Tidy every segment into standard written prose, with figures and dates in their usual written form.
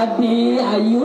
Adi ayu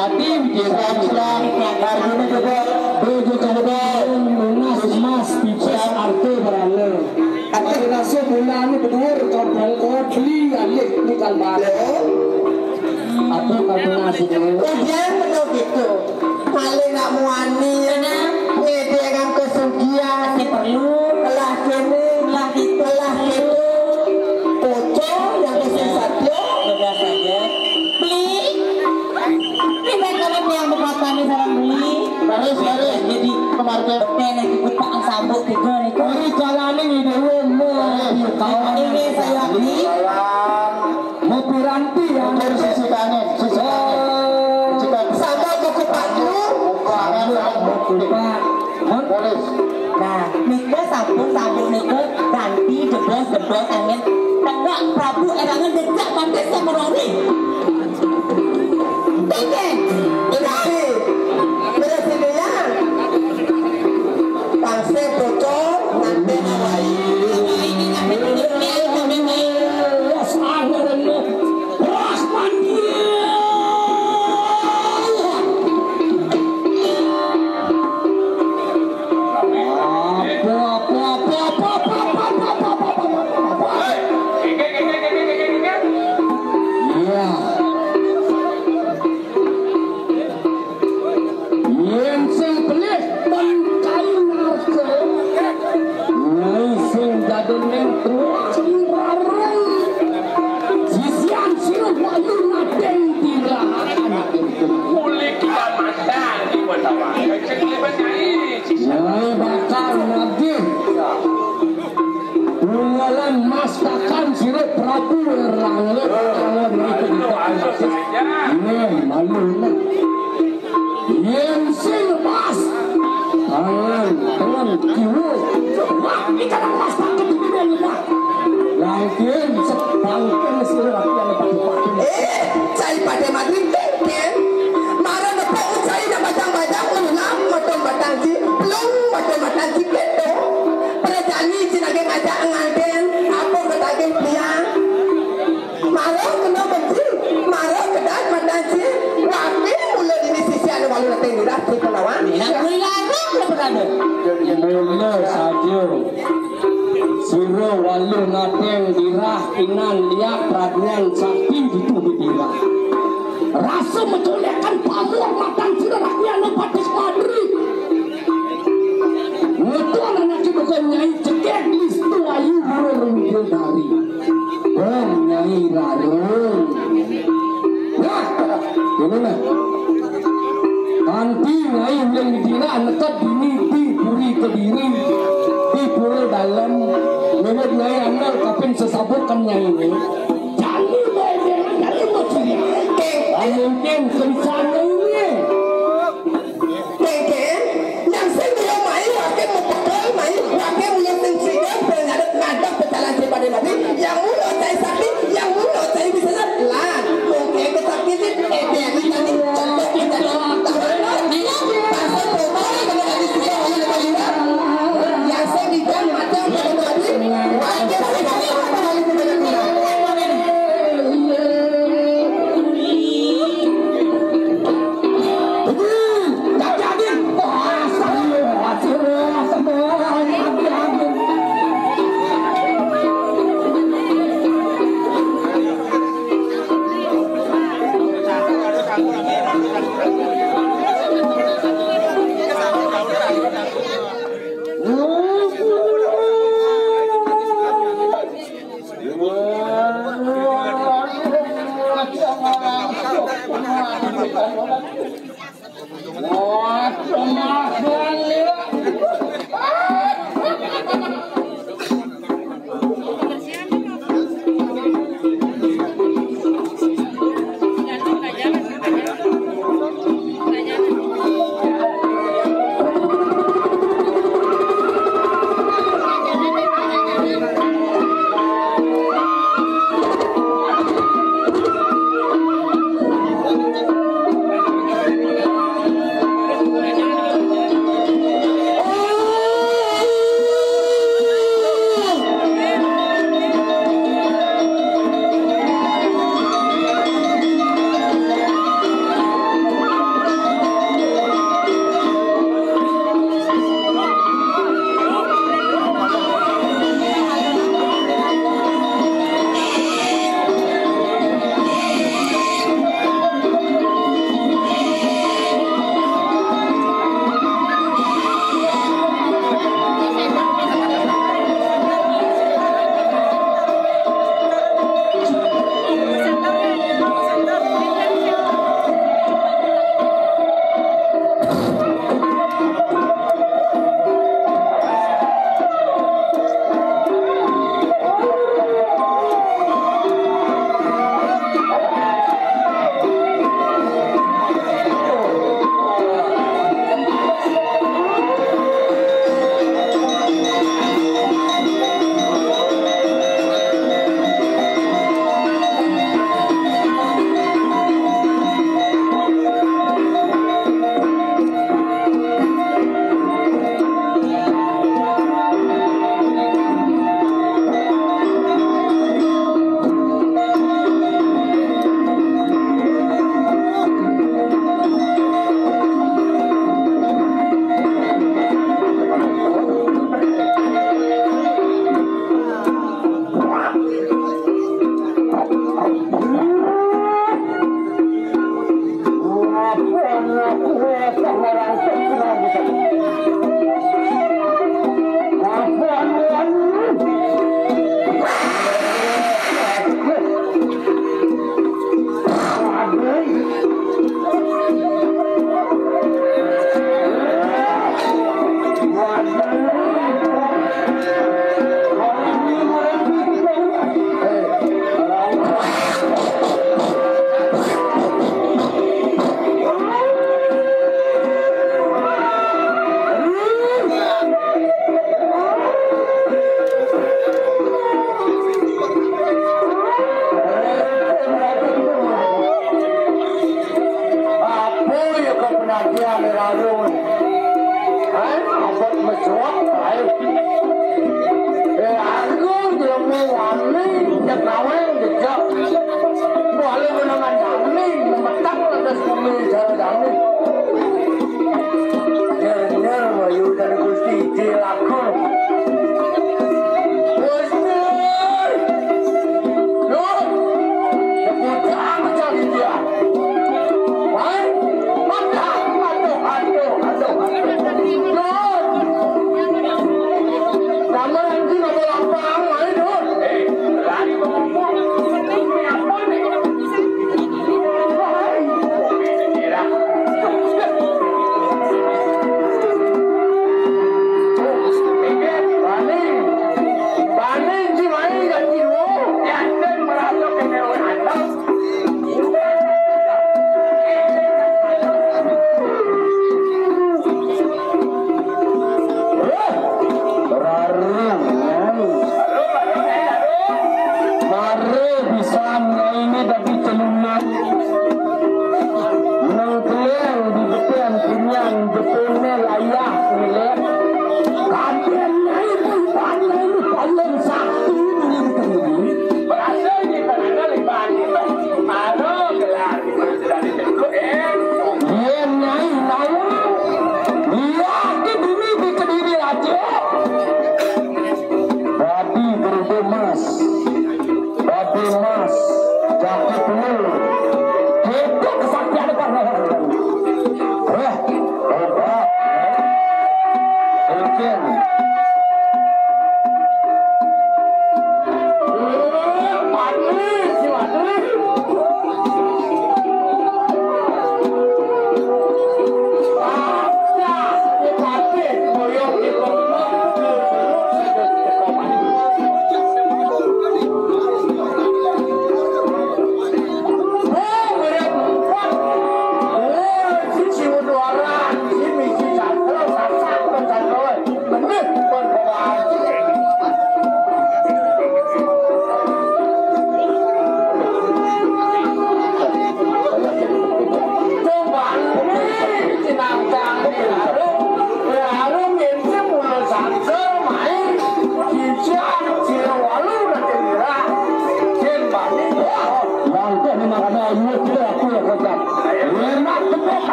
Adi Karena juga baju cadar lunas mas pipes arte berale. Ate rasa bulan bedur kampung kau beli alik ni kalbalo. Apa kau nasi ni? Ujian betul gitu. Kali nak muani ngediakan kesugihan perlu telah kini telah itu Poco yang kesesatnya sudah saja beli kita kalau yang berkata nih sarang beli baris jadi kemarin penek ikut pak sambut tiga nih Kori jalani ni rumah. ini saya beli Mau piranti yang sisi kanan sambut buku padu nah Nika sambung Nika ganti jeblos angin tegak Prabu erangan dejak pantai sama Rori tinggi berarti dia pangse bocor nanti awai Mastakan sirip Prabu Erlangga malu yang silmas tangan kiwu kita nak mastakan di rumah lain setangkan sirip yang pagi-pagi cai pada madrid kan marah dapat cai dah batang-batang ulang batang si belum batang si beto perjani sinaga ngajak nganten apa katakan dia marah kena menteri marah kedat batang si wakil mula ini sisi anu walu nateng dirah si penawan nak melarang berada mula saja siro walu nateng dirah inan liak pradnyan sakti dituduh dirah rasa mencolekkan pamor matang siro rakyat lepatis madri ngetuan anak itu bukan nyai cekek listu ayu berunggul dari nyai rarung nah ini nah nanti nyai yang didira nekat bini di puri kediri di puri dalam menurut nyai anak kapin sesabutkan nyai ini jangan bayar dari macam mungkin kencana ini Mungkin yang saya belum main wakil mempekal main wakil yang sengsiga ngadap petalan pada nabi yang mulut saya sakit yang mulut saya bisa lah mungkin kesakitan ini tadi contoh kita pasal pemain kalau tadi sudah oleh Malina yang saya bilang macam pada nabi wakil saya kali sebenarnya nadia meralun. Hai, abot mesuak, hai. Aku belum wani, jak nawai, jak. Boleh menaman jami, memetang ada sumi jalan jami. Nyer mayu dari gusti jilaku.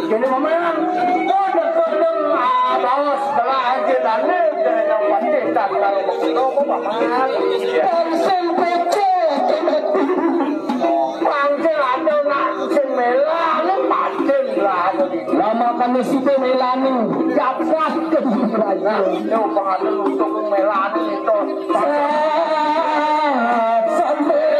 Jadi memang udah kedeng bawa setelah ajarannya dan yang pasti tak kalau mau paman. Pensen pece, pensen ada nak pensen melah, lu pancen lah jadi. Lama kan si Melani dapat ke raja. Yo pangalan untuk Melani itu. Sampai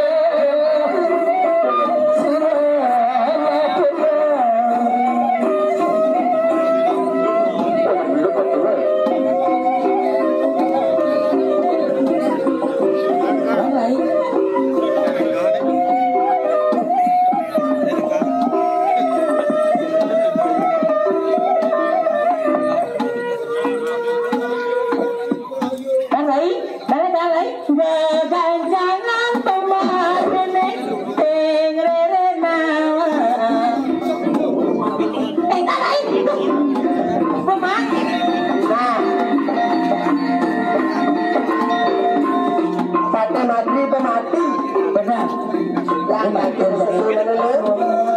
Mati, benar. Jangan sesuai dengan